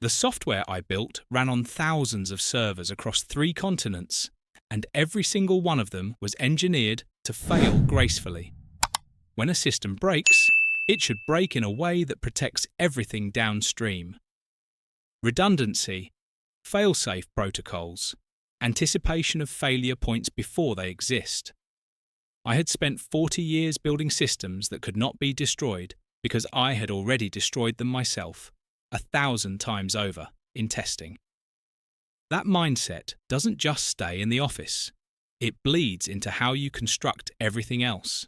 The software I built ran on thousands of servers across 3 continents, and every single one of them was engineered to fail gracefully. When a system breaks, it should break in a way that protects everything downstream. Redundancy, fail-safe protocols, anticipation of failure points before they exist. I had spent 40 years building systems that could not be destroyed because I had already destroyed them myself, 1,000 times over, in testing. That mindset doesn't just stay in the office. It bleeds into how you construct everything else,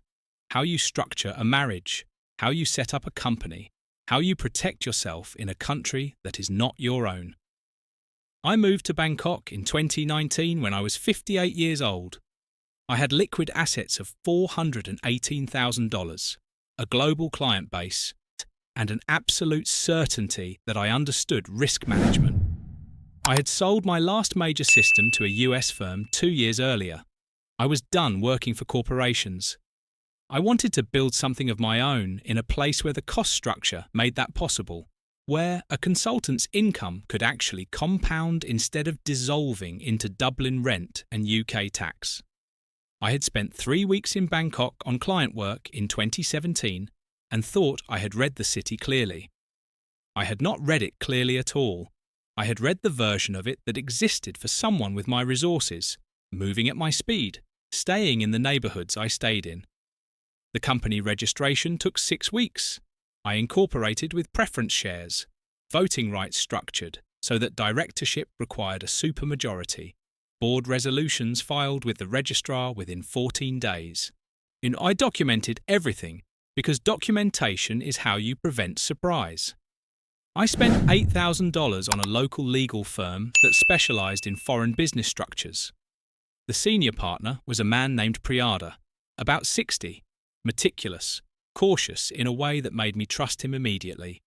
how you structure a marriage, how you set up a company, how you protect yourself in a country that is not your own. I moved to Bangkok in 2019 when I was 58 years old. I had liquid assets of $418,000, a global client base, and an absolute certainty that I understood risk management. I had sold my last major system to a US firm 2 years earlier. I was done working for corporations. I wanted to build something of my own in a place where the cost structure made that possible, where a consultant's income could actually compound instead of dissolving into Dublin rent and UK tax. I had spent 3 weeks in Bangkok on client work in 2017 and thought I had read the city clearly. I had not read it clearly at all. I had read the version of it that existed for someone with my resources, moving at my speed, staying in the neighbourhoods I stayed in. The company registration took 6 weeks. I incorporated with preference shares, voting rights structured so that directorship required a supermajority, board resolutions filed with the registrar within 14 days. I documented everything because documentation is how you prevent surprise. I spent $8,000 on a local legal firm that specialised in foreign business structures. The senior partner was a man named Priyada, about 60, meticulous, cautious in a way that made me trust him immediately.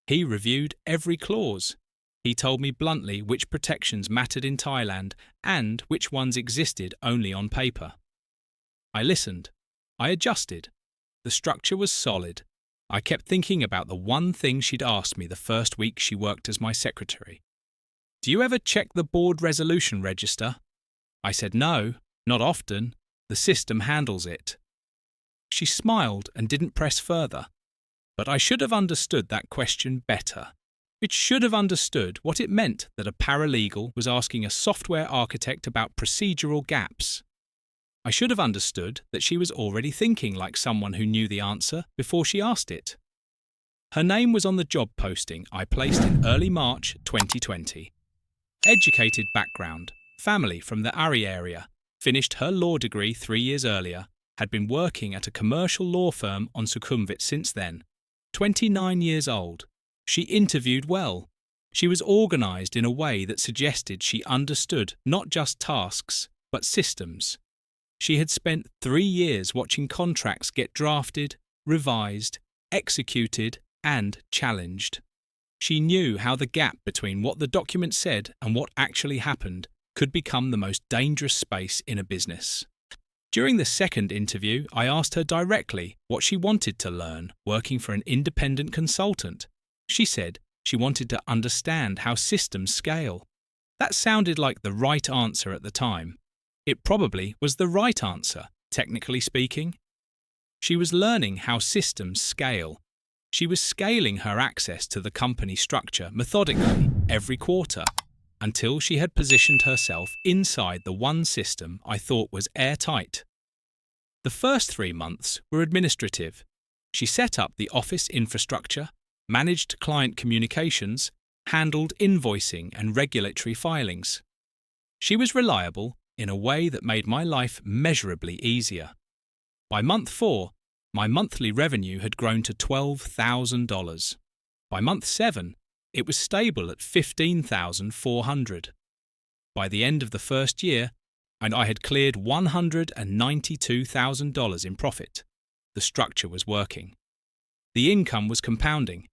He reviewed every clause. He told me bluntly which protections mattered in Thailand and which ones existed only on paper. I listened. I adjusted. The structure was solid. I kept thinking about the one thing she'd asked me the first week she worked as my secretary. "Do you ever check the board resolution register?" I said no, not often. The system handles it. She smiled and didn't press further. But I should have understood that question better. It should have understood what it meant that a paralegal was asking a software architect about procedural gaps. I should have understood that she was already thinking like someone who knew the answer before she asked it. Her name was on the job posting I placed in early March 2020. Educated background, family from the Ari area, finished her law degree 3 years earlier, had been working at a commercial law firm on Sukhumvit since then. 29 years old. She interviewed well. She was organised in a way that suggested she understood not just tasks, but systems. She had spent 3 years watching contracts get drafted, revised, executed, and challenged. She knew how the gap between what the document said and what actually happened could become the most dangerous space in a business. During the second interview, I asked her directly what she wanted to learn working for an independent consultant. She said she wanted to understand how systems scale. That sounded like the right answer at the time. It probably was the right answer, technically speaking. She was learning how systems scale. She was scaling her access to the company structure methodically every quarter until she had positioned herself inside the one system I thought was airtight. The first 3 months were administrative. She set up the office infrastructure, managed client communications, handled invoicing and regulatory filings. She was reliable in a way that made my life measurably easier. By month 4, my monthly revenue had grown to $12,000. By month 7, it was stable at $15,400. By the end of the first year, and I had cleared $192,000 in profit. The structure was working. The income was compounding.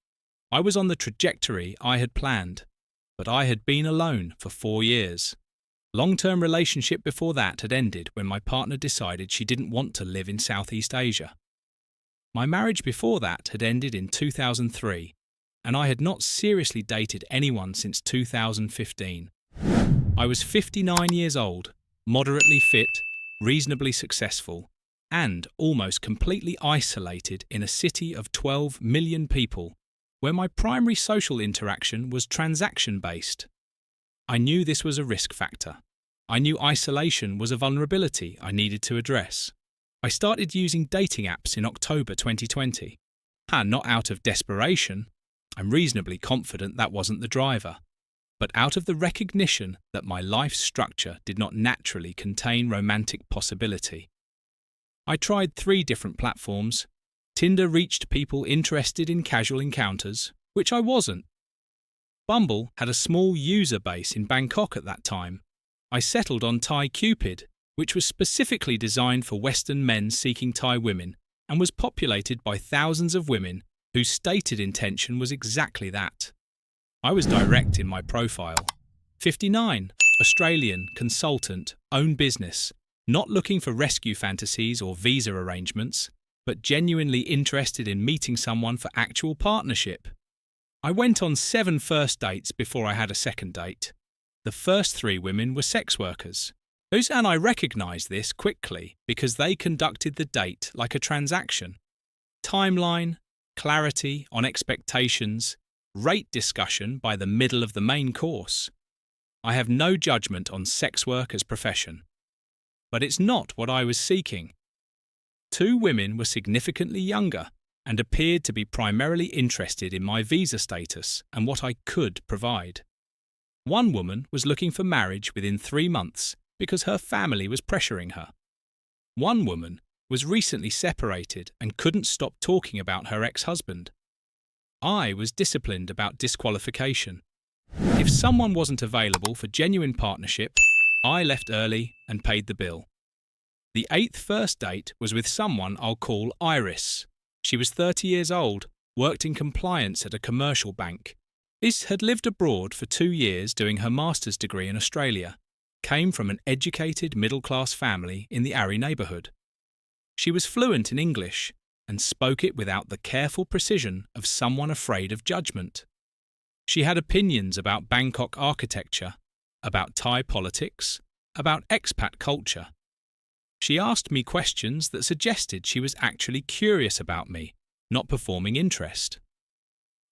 I was on the trajectory I had planned, but I had been alone for 4 years. Long-term relationship before that had ended when my partner decided she didn't want to live in Southeast Asia. My marriage before that had ended in 2003. and I had not seriously dated anyone since 2015. I was 59 years old, moderately fit, reasonably successful, and almost completely isolated in a city of 12 million people, where my primary social interaction was transaction-based. I knew this was a risk factor. I knew isolation was a vulnerability I needed to address. I started using dating apps in October 2020. Not out of desperation. I'm reasonably confident that wasn't the driver, but out of the recognition that my life structure did not naturally contain romantic possibility. I tried 3 different platforms. Tinder reached people interested in casual encounters, which I wasn't. Bumble had a small user base in Bangkok at that time. I settled on Thai Cupid, which was specifically designed for Western men seeking Thai women and was populated by thousands of women whose stated intention was exactly that. I was direct in my profile. 59, Australian, consultant, own business, not looking for rescue fantasies or visa arrangements, but genuinely interested in meeting someone for actual partnership. I went on 7 first dates before I had a second date. The first 3 women were sex workers. And I recognised this quickly because they conducted the date like a transaction. Timeline, clarity on expectations, rate discussion by the middle of the main course. I have no judgment on sex work as profession. But it's not what I was seeking. 2 women were significantly younger and appeared to be primarily interested in my visa status and what I could provide. 1 woman was looking for marriage within 3 months because her family was pressuring her. 1 woman was recently separated and couldn't stop talking about her ex-husband. I was disciplined about disqualification. If someone wasn't available for genuine partnership, I left early and paid the bill. The 8th first date was with someone I'll call Iris. She was 30 years old, worked in compliance at a commercial bank. Iris had lived abroad for 2 years doing her master's degree in Australia, came from an educated middle-class family in the Ari neighbourhood. She was fluent in English and spoke it without the careful precision of someone afraid of judgment. She had opinions about Bangkok architecture, about Thai politics, about expat culture. She asked me questions that suggested she was actually curious about me, not performing interest.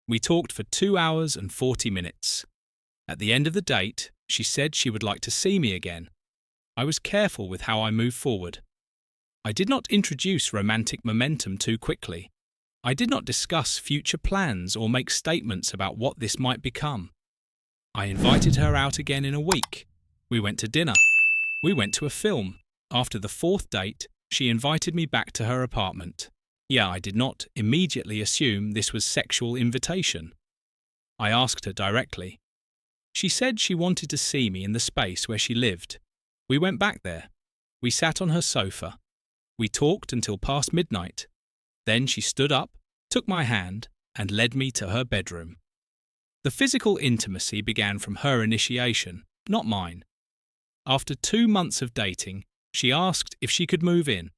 We talked for 2 hours and 40 minutes. At the end of the date, she said she would like to see me again. I was careful with how I moved forward. I did not introduce romantic momentum too quickly. I did not discuss future plans or make statements about what this might become. I invited her out again in a week. We went to dinner. We went to a film. After the 4th date, she invited me back to her apartment. I did not immediately assume this was sexual invitation. I asked her directly. She said she wanted to see me in the space where she lived. We went back there. We sat on her sofa. We talked until past midnight. Then she stood up, took my hand, and led me to her bedroom. The physical intimacy began from her initiation, not mine. After 2 months of dating, she asked if she could move in.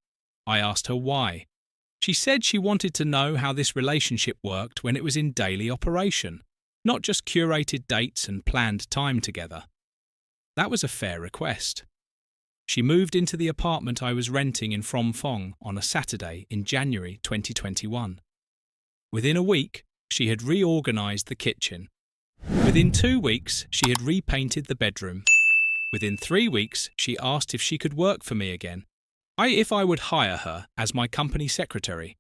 I asked her why. She said she wanted to know how this relationship worked when it was in daily operation, not just curated dates and planned time together. That was a fair request. She moved into the apartment I was renting in Phrom Phong on a Saturday in January 2021. Within a week, she had reorganised the kitchen. Within 2 weeks, she had repainted the bedroom. Within 3 weeks, she asked if she could work for me again. If I would hire her as my company secretary.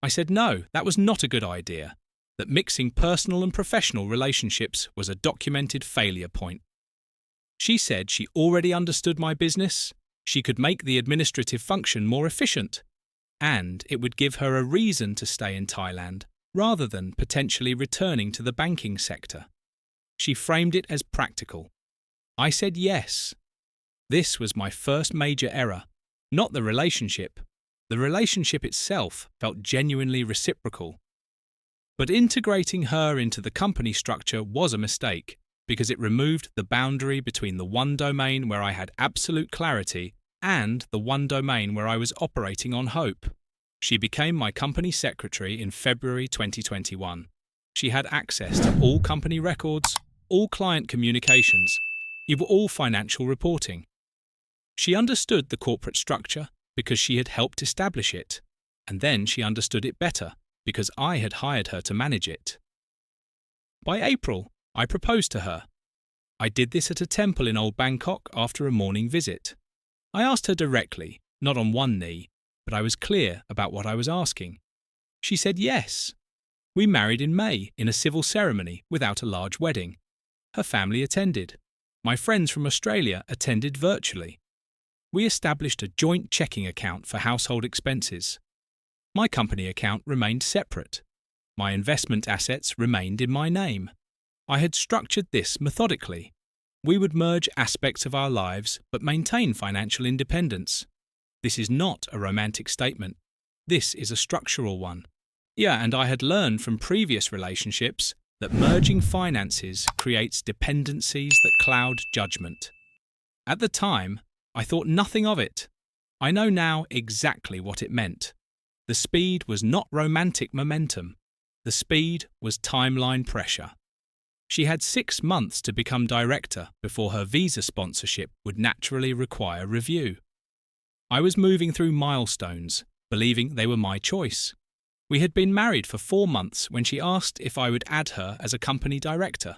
I said no, that was not a good idea, that mixing personal and professional relationships was a documented failure point. She said she already understood my business, she could make the administrative function more efficient, and it would give her a reason to stay in Thailand rather than potentially returning to the banking sector. She framed it as practical. I said yes. This was my first major error, not the relationship. The relationship itself felt genuinely reciprocal. But integrating her into the company structure was a mistake, because it removed the boundary between the one domain where I had absolute clarity and the one domain where I was operating on hope. She became my company secretary in February 2021. She had access to all company records, all client communications, even all financial reporting. She understood the corporate structure because she had helped establish it, and then she understood it better because I had hired her to manage it. By April, I proposed to her. I did this at a temple in old Bangkok after a morning visit. I asked her directly, not on one knee, but I was clear about what I was asking. She said yes. We married in May in a civil ceremony without a large wedding. Her family attended. My friends from Australia attended virtually. We established a joint checking account for household expenses. My company account remained separate. My investment assets remained in my name. I had structured this methodically. We would merge aspects of our lives but maintain financial independence. This is not a romantic statement. This is a structural one. Yeah, and I had learned from previous relationships that merging finances creates dependencies that cloud judgment. At the time, I thought nothing of it. I know now exactly what it meant. The speed was not romantic momentum. The speed was timeline pressure. She had 6 months to become director before her visa sponsorship would naturally require review. I was moving through milestones, believing they were my choice. We had been married for 4 months when she asked if I would add her as a company director.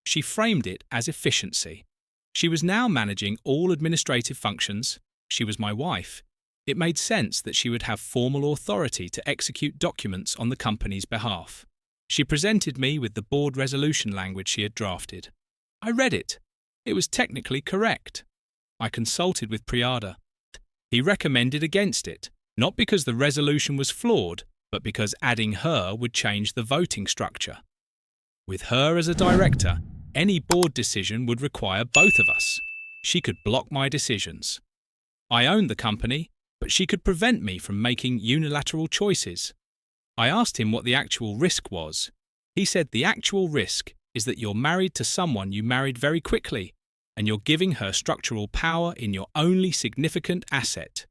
She framed it as efficiency. She was now managing all administrative functions. She was my wife. It made sense that she would have formal authority to execute documents on the company's behalf. She presented me with the board resolution language she had drafted. I read it. It was technically correct. I consulted with Priyada. He recommended against it, not because the resolution was flawed, but because adding her would change the voting structure. With her as a director, any board decision would require both of us. She could block my decisions. I owned the company, but she could prevent me from making unilateral choices. I asked him what the actual risk was. He said the actual risk is that you're married to someone you married very quickly, and you're giving her structural power in your only significant asset.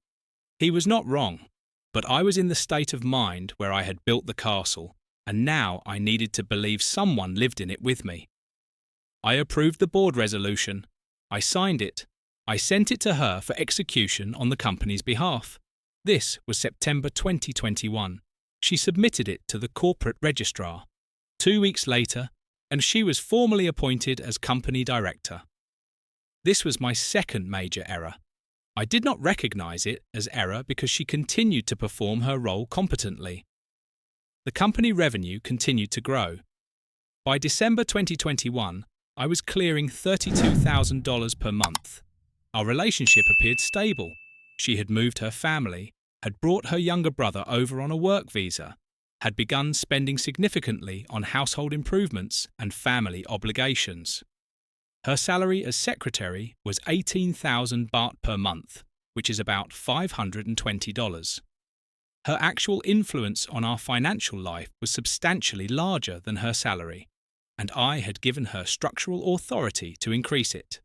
He was not wrong, but I was in the state of mind where I had built the castle, and now I needed to believe someone lived in it with me. I approved the board resolution. I signed it. I sent it to her for execution on the company's behalf. This was September 2021. She submitted it to the corporate registrar. 2 weeks later, and she was formally appointed as company director. This was my second major error. I did not recognize it as error because she continued to perform her role competently. The company revenue continued to grow. By December 2021, I was clearing $32,000 per month. Our relationship appeared stable. She had moved her family, had brought her younger brother over on a work visa, had begun spending significantly on household improvements and family obligations. Her salary as secretary was 18,000 baht per month, which is about $520. Her actual influence on our financial life was substantially larger than her salary, and I had given her structural authority to increase it.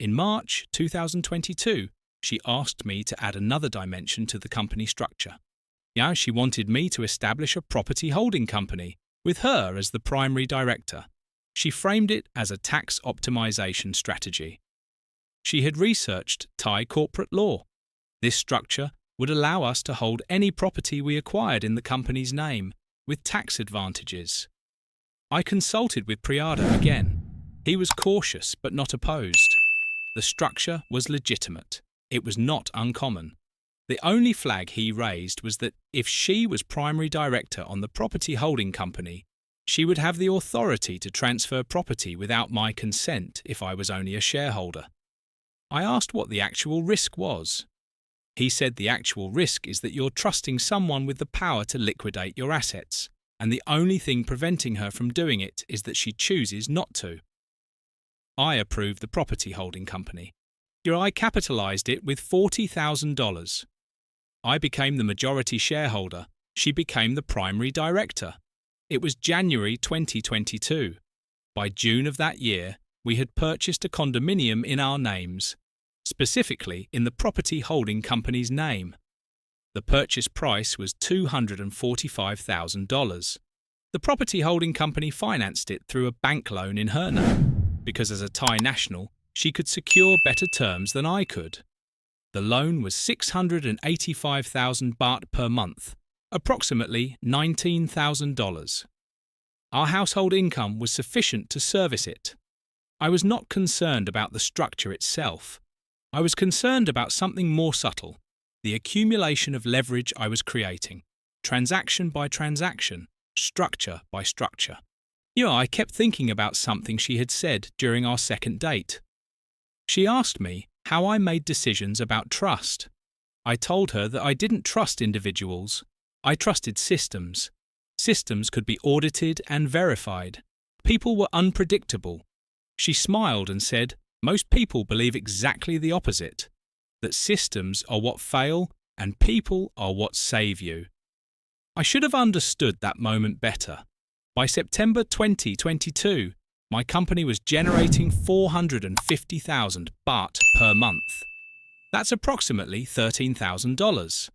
In March 2022, she asked me to add another dimension to the company structure. Now she wanted me to establish a property holding company, with her as the primary director. She framed it as a tax optimization strategy. She had researched Thai corporate law. This structure would allow us to hold any property we acquired in the company's name, with tax advantages. I consulted with Priyada again. He was cautious but not opposed. The structure was legitimate. It was not uncommon. The only flag he raised was that if she was primary director on the property holding company, she would have the authority to transfer property without my consent if I was only a shareholder. I asked what the actual risk was. He said the actual risk is that you're trusting someone with the power to liquidate your assets, and the only thing preventing her from doing it is that she chooses not to. I approved the property holding company. I capitalized it with $40,000. I became the majority shareholder. She became the primary director. It was January 2022. By June of that year, we had purchased a condominium in our names, specifically in the property holding company's name. The purchase price was $245,000. The property holding company financed it through a bank loan in her name, because as a Thai national, she could secure better terms than I could. The loan was 685,000 baht per month, approximately $19,000. Our household income was sufficient to service it. I was not concerned about the structure itself. I was concerned about something more subtle, the accumulation of leverage I was creating, transaction by transaction, structure by structure. I kept thinking about something she had said during our second date. She asked me how I made decisions about trust. I told her that I didn't trust individuals. I trusted systems. Systems could be audited and verified. People were unpredictable. She smiled and said, most people believe exactly the opposite, that systems are what fail and people are what save you. I should have understood that moment better. By September 2022, my company was generating 450,000 baht per month. That's approximately $13,000.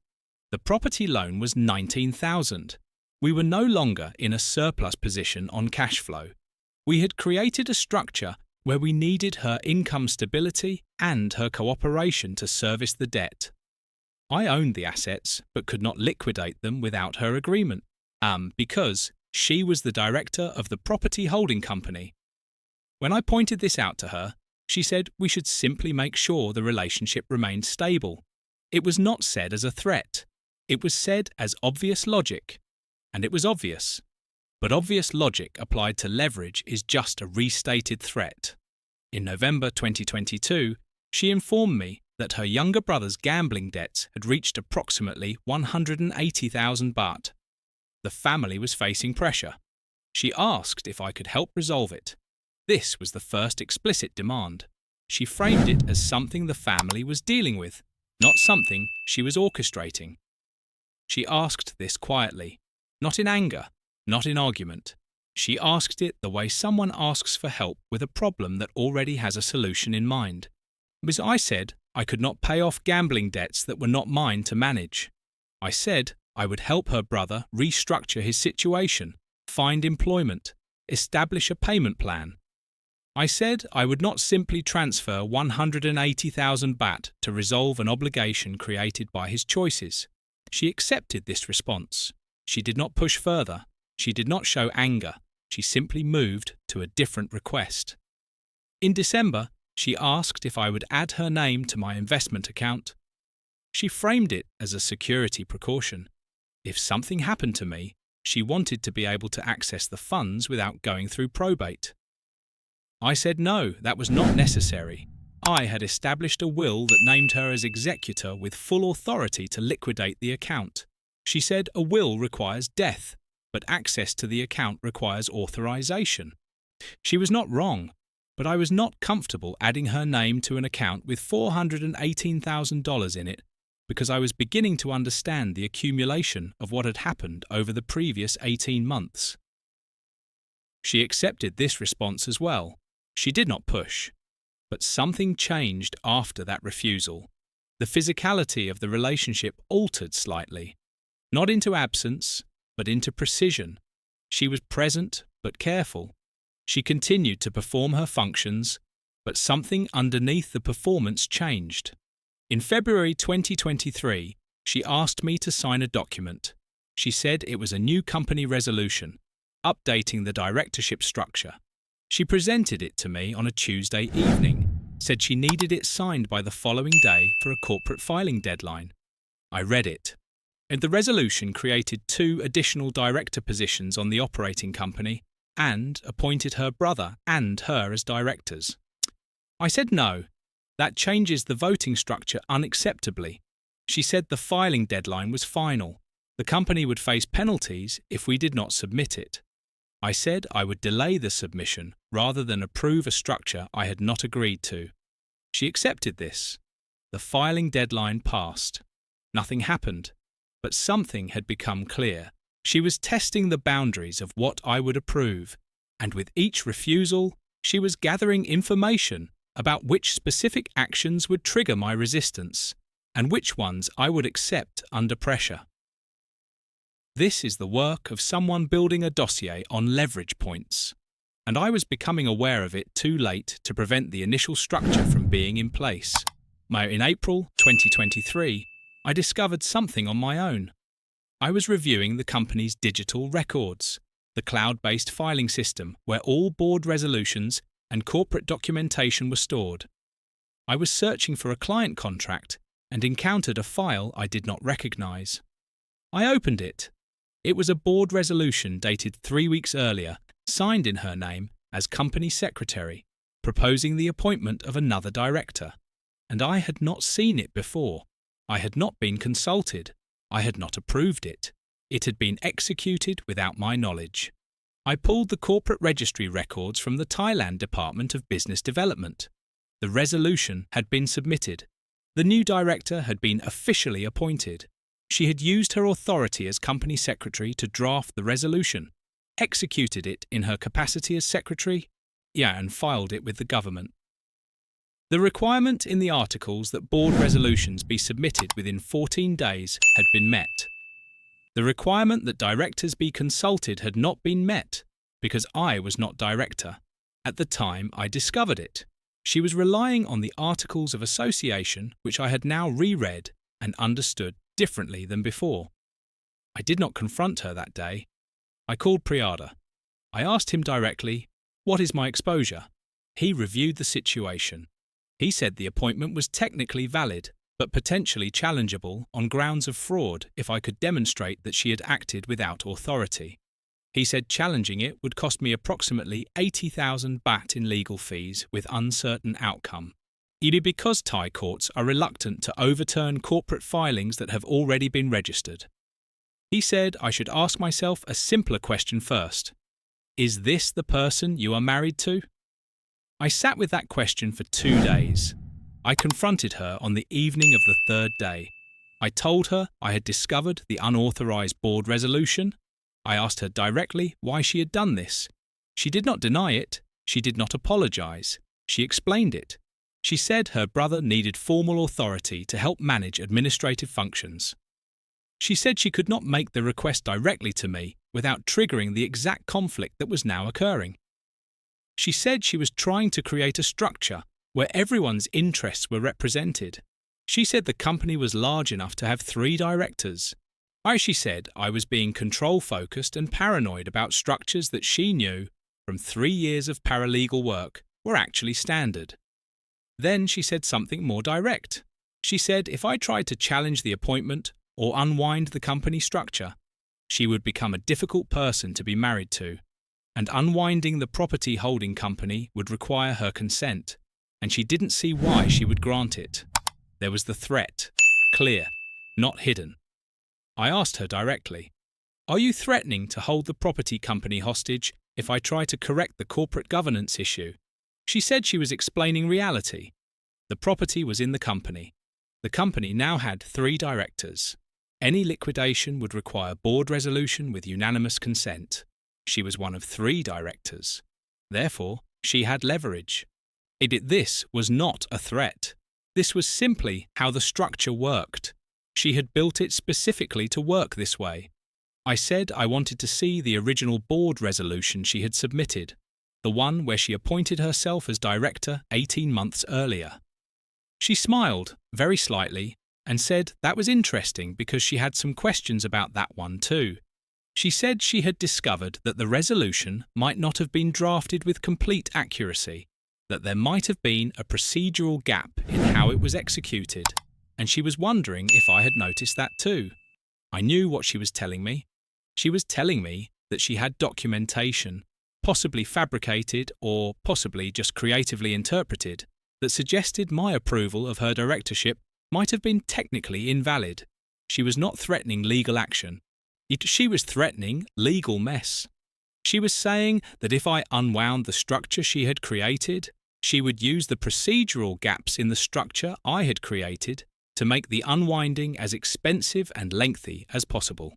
The property loan was 19,000. We were no longer in a surplus position on cash flow. We had created a structure where we needed her income stability and her cooperation to service the debt. I owned the assets but could not liquidate them without her agreement, because she was the director of the property holding company. When I pointed this out to her, she said we should simply make sure the relationship remained stable. It was not said as a threat. It was said as obvious logic. And it was obvious. But obvious logic applied to leverage is just a restated threat. In November 2022, she informed me that her younger brother's gambling debts had reached approximately 180,000 baht. The family was facing pressure. She asked if I could help resolve it. This was the first explicit demand. She framed it as something the family was dealing with, not something she was orchestrating. She asked this quietly, not in anger, not in argument. She asked it the way someone asks for help with a problem that already has a solution in mind. Because I said I could not pay off gambling debts that were not mine to manage. I said I would help her brother restructure his situation, find employment, establish a payment plan. I said I would not simply transfer 180,000 baht to resolve an obligation created by his choices. She accepted this response. She did not push further. She did not show anger. She simply moved to a different request. In December, she asked if I would add her name to my investment account. She framed it as a security precaution. If something happened to me, she wanted to be able to access the funds without going through probate. I said no, that was not necessary. I had established a will that named her as executor with full authority to liquidate the account. She said a will requires death, but access to the account requires authorization. She was not wrong, but I was not comfortable adding her name to an account with $418,000 in it because I was beginning to understand the accumulation of what had happened over the previous 18 months. She accepted this response as well. She did not push. But something changed after that refusal. The physicality of the relationship altered slightly. Not into absence, but into precision. She was present, but careful. She continued to perform her functions, but something underneath the performance changed. In February 2023, she asked me to sign a document. She said it was a new company resolution, updating the directorship structure. She presented it to me on a Tuesday evening, said she needed it signed by the following day for a corporate filing deadline. I read it. And the resolution created 2 additional director positions on the operating company and appointed her brother and her as directors. I said no. That changes the voting structure unacceptably. She said the filing deadline was final. The company would face penalties if we did not submit it. I said I would delay the submission rather than approve a structure I had not agreed to. She accepted this. The filing deadline passed. Nothing happened, but something had become clear. She was testing the boundaries of what I would approve, and with each refusal, she was gathering information about which specific actions would trigger my resistance and which ones I would accept under pressure. This is the work of someone building a dossier on leverage points, and I was becoming aware of it too late to prevent the initial structure from being in place. In April 2023, I discovered something on my own. I was reviewing the company's digital records, the cloud-based filing system where all board resolutions and corporate documentation were stored. I was searching for a client contract and encountered a file I did not recognize. I opened it. It was a board resolution dated 3 weeks earlier, signed in her name as company secretary, proposing the appointment of another director. And I had not seen it before. I had not been consulted. I had not approved it. It had been executed without my knowledge. I pulled the corporate registry records from the Thailand Department of Business Development. The resolution had been submitted. The new director had been officially appointed. She had used her authority as company secretary to draft the resolution, executed it in her capacity as secretary, and filed it with the government. The requirement in the articles that board resolutions be submitted within 14 days had been met. The requirement that directors be consulted had not been met because I was not director. At the time I discovered it. She was relying on the Articles of Association, which I had now reread and understood differently than before. I did not confront her that day. I called Priyada. I asked him directly, "What is my exposure?" He reviewed the situation. He said the appointment was technically valid, but potentially challengeable on grounds of fraud if I could demonstrate that she had acted without authority. He said challenging it would cost me approximately 80,000 baht in legal fees with uncertain outcome. Because Thai courts are reluctant to overturn corporate filings that have already been registered. He said I should ask myself a simpler question first. Is this the person you are married to? I sat with that question for 2 days. I confronted her on the evening of the 3rd day. I told her I had discovered the unauthorized board resolution. I asked her directly why she had done this. She did not deny it. She did not apologize. She explained it. She said her brother needed formal authority to help manage administrative functions. She said she could not make the request directly to me without triggering the exact conflict that was now occurring. She said she was trying to create a structure where everyone's interests were represented. She said the company was large enough to have 3 directors. She said I was being control-focused and paranoid about structures that she knew, from 3 years of paralegal work, were actually standard. Then she said something more direct. She said if I tried to challenge the appointment or unwind the company structure, she would become a difficult person to be married to, and unwinding the property holding company would require her consent, and she didn't see why she would grant it. There was the threat, clear, not hidden. I asked her directly, "Are you threatening to hold the property company hostage if I try to correct the corporate governance issue?" She said she was explaining reality. The property was in the company. The company now had 3 directors. Any liquidation would require board resolution with unanimous consent. She was one of 3 directors. Therefore, she had leverage. This was not a threat. This was simply how the structure worked. She had built it specifically to work this way. I said I wanted to see the original board resolution she had submitted, the one where she appointed herself as director 18 months earlier. She smiled, very slightly, and said that was interesting because she had some questions about that one too. She said she had discovered that the resolution might not have been drafted with complete accuracy, that there might have been a procedural gap in how it was executed, and she was wondering if I had noticed that too. I knew what she was telling me. She was telling me that she had documentation, possibly fabricated or possibly just creatively interpreted, that suggested my approval of her directorship might have been technically invalid. She was not threatening legal action. She was threatening legal mess. She was saying that if I unwound the structure she had created, she would use the procedural gaps in the structure I had created to make the unwinding as expensive and lengthy as possible.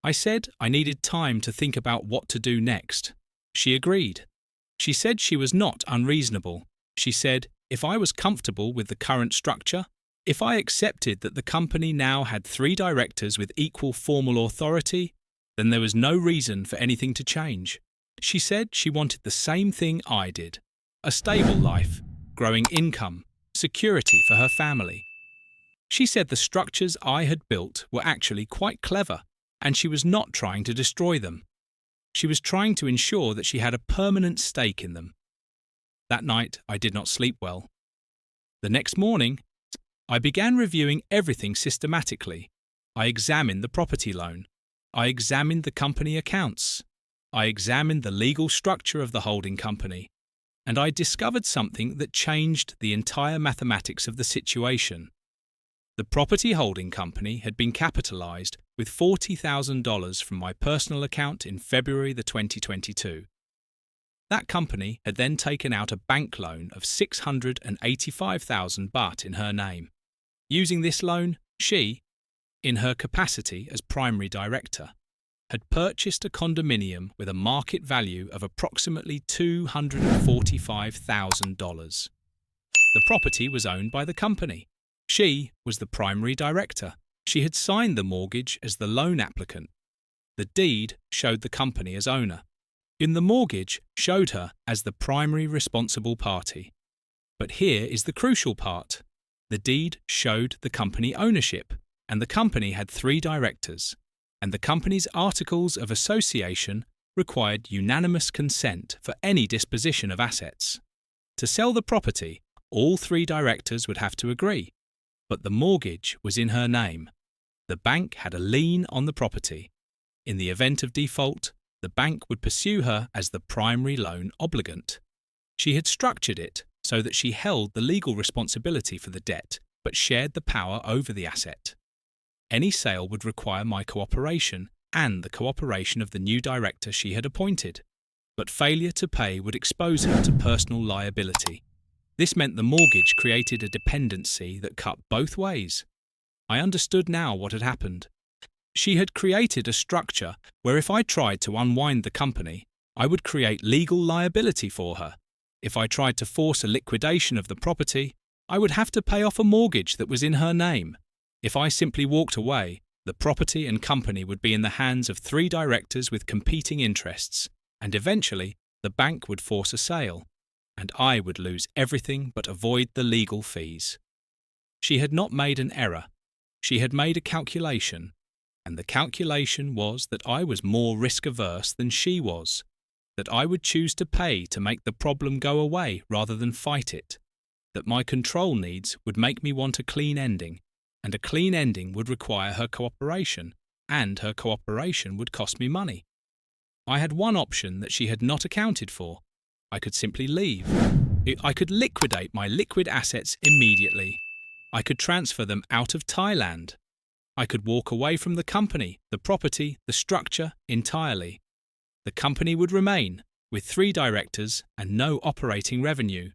I said I needed time to think about what to do next. She agreed. She said she was not unreasonable. She said if I was comfortable with the current structure, If I accepted that the company now had 3 directors with equal formal authority, then there was no reason for anything to change. She said she wanted the same thing I did: a stable life, growing income, security for her family. She said the structures I had built were actually quite clever, and she was not trying to destroy them. She was trying to ensure that she had a permanent stake in them. That night, I did not sleep well. The next morning, I began reviewing everything systematically. I examined the property loan. I examined the company accounts. I examined the legal structure of the holding company. And I discovered something that changed the entire mathematics of the situation. The property holding company had been capitalized with $40,000 from my personal account in February 2022. That company had then taken out a bank loan of 685,000 baht in her name. Using this loan, she, in her capacity as primary director, had purchased a condominium with a market value of approximately $245,000. The property was owned by the company. She was the primary director. She had signed the mortgage as the loan applicant. The deed showed the company as owner. In the mortgage showed her as the primary responsible party. But here is the crucial part. The deed showed the company ownership, and the company had 3 directors, and the company's articles of association required unanimous consent for any disposition of assets. To sell the property, all 3 directors would have to agree, but the mortgage was in her name. The bank had a lien on the property. In the event of default, the bank would pursue her as the primary loan obligant. She had structured it so that she held the legal responsibility for the debt but shared the power over the asset. Any sale would require my cooperation and the cooperation of the new director she had appointed, but failure to pay would expose her to personal liability. This meant the mortgage created a dependency that cut both ways. I understood now what had happened. She had created a structure where if I tried to unwind the company, I would create legal liability for her. If I tried to force a liquidation of the property, I would have to pay off a mortgage that was in her name. If I simply walked away, the property and company would be in the hands of 3 directors with competing interests, and eventually the bank would force a sale, and I would lose everything but avoid the legal fees. She had not made an error. She had made a calculation, and the calculation was that I was more risk-averse than she was, that I would choose to pay to make the problem go away rather than fight it, that my control needs would make me want a clean ending, and a clean ending would require her cooperation, and her cooperation would cost me money. I had one option that she had not accounted for. I could simply leave. I could liquidate my liquid assets immediately. I could transfer them out of Thailand. I could walk away from the company, the property, the structure entirely. The company would remain, with 3 directors and no operating revenue.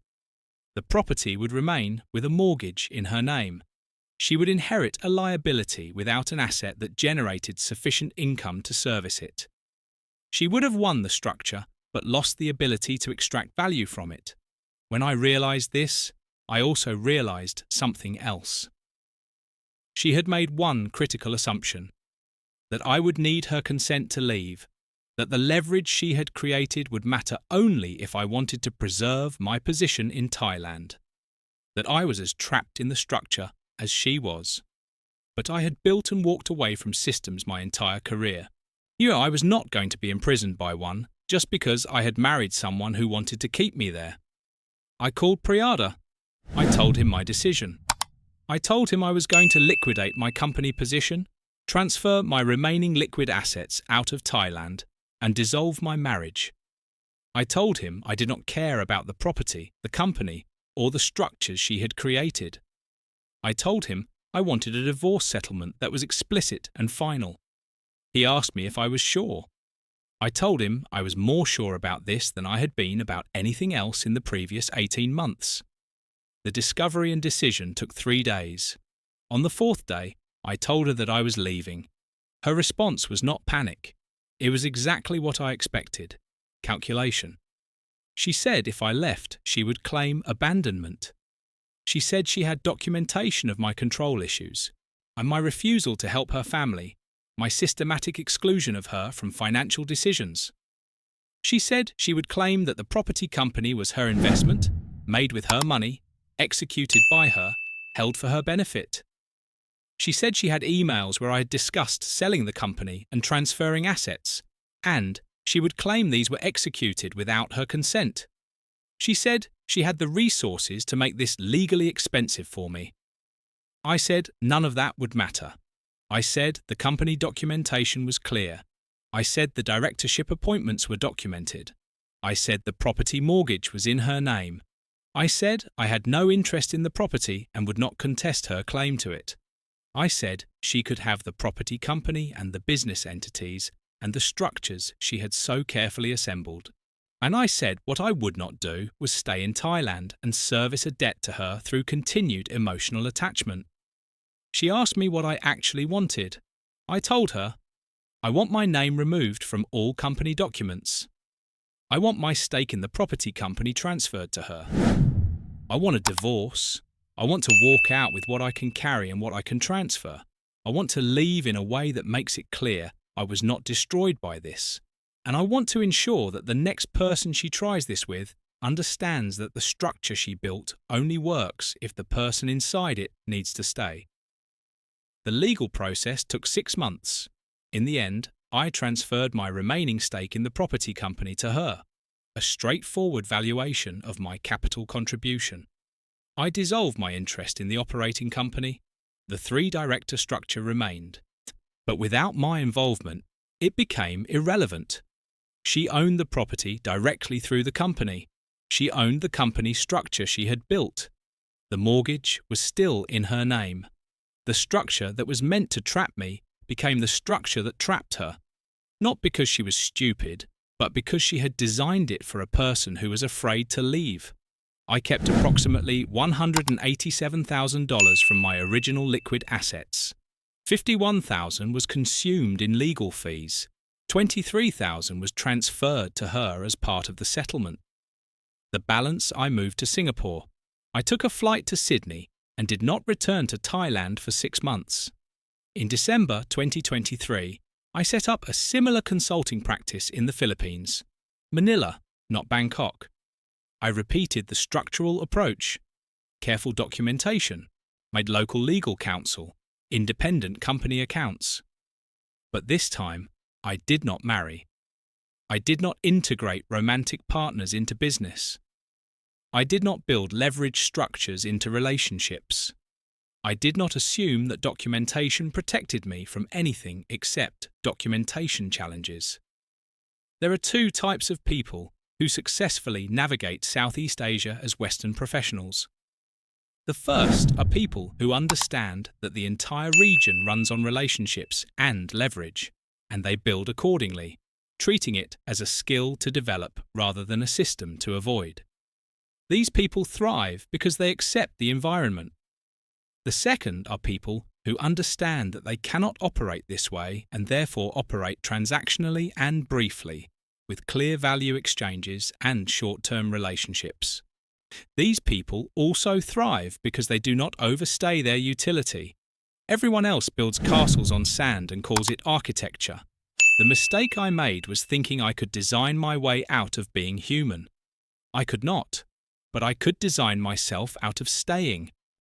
The property would remain with a mortgage in her name. She would inherit a liability without an asset that generated sufficient income to service it. She would have won the structure, but lost the ability to extract value from it. When I realized this, I also realized something else. She had made one critical assumption: that I would need her consent to leave, that the leverage she had created would matter only if I wanted to preserve my position in Thailand, that I was as trapped in the structure as she was. But I had built and walked away from systems my entire career. I was not going to be imprisoned by one just because I had married someone who wanted to keep me there. I called Priyada. I told him my decision. I told him I was going to liquidate my company position, transfer my remaining liquid assets out of Thailand, and dissolve my marriage. I told him I did not care about the property, the company, or the structures she had created. I told him I wanted a divorce settlement that was explicit and final. He asked me if I was sure. I told him I was more sure about this than I had been about anything else in the previous 18 months. The discovery and decision took 3 days. On the 4th day, I told her that I was leaving. Her response was not panic. It was exactly what I expected: calculation. She said if I left, she would claim abandonment. She said she had documentation of my control issues and my refusal to help her family, my systematic exclusion of her from financial decisions. She said she would claim that the property company was her investment, made with her money, executed by her, held for her benefit. She said she had emails where I had discussed selling the company and transferring assets, and she would claim these were executed without her consent. She said she had the resources to make this legally expensive for me. I said none of that would matter. I said the company documentation was clear. I said the directorship appointments were documented. I said the property mortgage was in her name. I said I had no interest in the property and would not contest her claim to it. I said she could have the property company and the business entities and the structures she had so carefully assembled. And I said what I would not do was stay in Thailand and service a debt to her through continued emotional attachment. She asked me what I actually wanted. I told her, I want my name removed from all company documents. I want my stake in the property company transferred to her. I want a divorce. I want to walk out with what I can carry and what I can transfer. I want to leave in a way that makes it clear I was not destroyed by this. And I want to ensure that the next person she tries this with understands that the structure she built only works if the person inside it needs to stay. The legal process took 6 months. In the end, I transferred my remaining stake in the property company to her, a straightforward valuation of my capital contribution. I dissolved my interest in the operating company. The 3-director structure remained. But without my involvement, it became irrelevant. She owned the property directly through the company. She owned the company structure she had built. The mortgage was still in her name. The structure that was meant to trap me became the structure that trapped her. Not because she was stupid, but because she had designed it for a person who was afraid to leave. I kept approximately $187,000 from my original liquid assets. $51,000 was consumed in legal fees. $23,000 was transferred to her as part of the settlement. The balance I moved to Singapore. I took a flight to Sydney and did not return to Thailand for 6 months. In December 2023, I set up a similar consulting practice in the Philippines, Manila, not Bangkok. I repeated the structural approach, careful documentation, made local legal counsel, independent company accounts. But this time, I did not marry. I did not integrate romantic partners into business. I did not build leverage structures into relationships. I did not assume that documentation protected me from anything except documentation challenges. There are 2 types of people who successfully navigate Southeast Asia as Western professionals. The first are people who understand that the entire region runs on relationships and leverage, and they build accordingly, treating it as a skill to develop rather than a system to avoid. These people thrive because they accept the environment. The second are people who understand that they cannot operate this way and therefore operate transactionally and briefly, with clear value exchanges and short-term relationships. These people also thrive because they do not overstay their utility. Everyone else builds castles on sand and calls it architecture. The mistake I made was thinking I could design my way out of being human. I could not, but I could design myself out of staying.